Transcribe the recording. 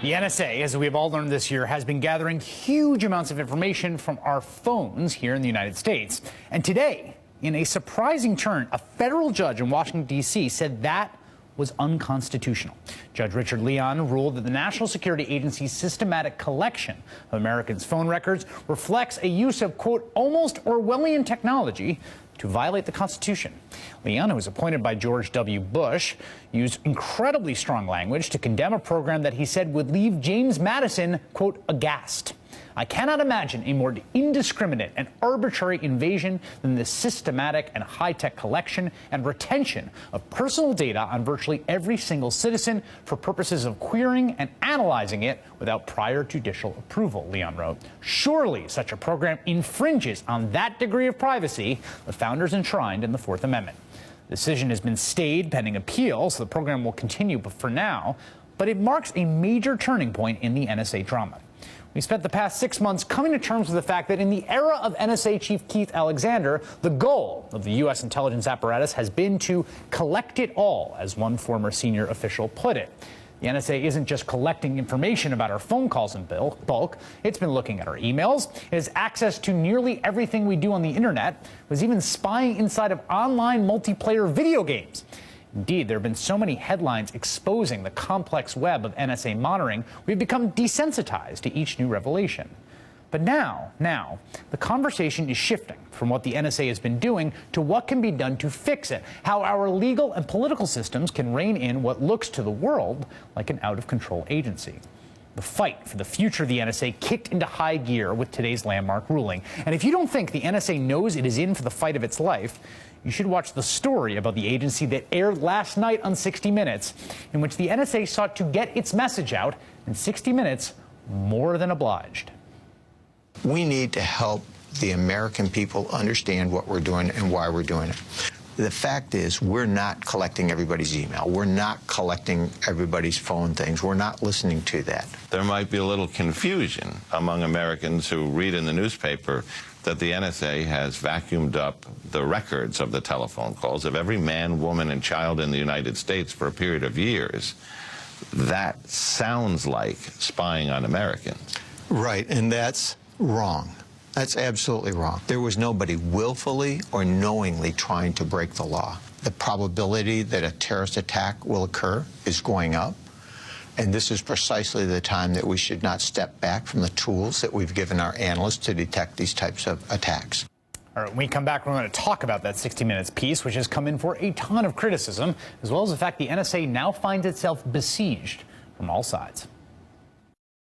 The NSA, as we've all learned this year, has been gathering huge amounts of information from our phones here in the United States. And today, in a surprising turn, a federal judge in Washington, D.C. said that was unconstitutional. Judge Richard Leon ruled that the National Security Agency's systematic collection of Americans' phone records reflects a use of, quote, almost Orwellian technology to violate the Constitution. Leon, who was appointed by George W. Bush, used incredibly strong language to condemn a program that he said would leave James Madison, quote, aghast. I cannot imagine a more indiscriminate and arbitrary invasion than this systematic and high-tech collection and retention of personal data on virtually every single citizen for purposes of querying and analyzing it without prior judicial approval, Leon wrote. Surely such a program infringes on that degree of privacy the founders enshrined in the Fourth Amendment. The decision has been stayed pending appeal, so the program will continue for now, but it marks a major turning point in the NSA drama. We spent the past 6 months coming to terms with the fact that in the era of NSA Chief Keith Alexander, the goal of the U.S. intelligence apparatus has been to collect it all, as one former senior official put it. The NSA isn't just collecting information about our phone calls in bulk. It's been looking at our emails. It has access to nearly everything we do on the internet. It was even spying inside of online multiplayer video games. Indeed, there have been so many headlines exposing the complex web of NSA monitoring, we've become desensitized to each new revelation. But now, the conversation is shifting from what the NSA has been doing to what can be done to fix it, how our legal and political systems can rein in what looks to the world like an out-of-control agency. The fight for the future of the NSA kicked into high gear with today's landmark ruling. And if you don't think the NSA knows it is in for the fight of its life, you should watch the story about the agency that aired last night on 60 Minutes, in which the NSA sought to get its message out, and 60 Minutes more than obliged. We need to help the American people understand what we're doing and why we're doing it. The fact is, we're not collecting everybody's email. We're not collecting everybody's phone things. We're not listening to that. There might be a little confusion among Americans who read in the newspaper that the NSA has vacuumed up the records of the telephone calls of every man, woman, and child in the United States for a period of years. That sounds like spying on Americans. Right, and that's wrong. That's absolutely wrong. There was nobody willfully or knowingly trying to break the law. The probability that a terrorist attack will occur is going up. And this is precisely the time that we should not step back from the tools that we've given our analysts to detect these types of attacks. All right, when we come back, we're going to talk about that 60 Minutes piece, which has come in for a ton of criticism, as well as the fact the NSA now finds itself besieged from all sides.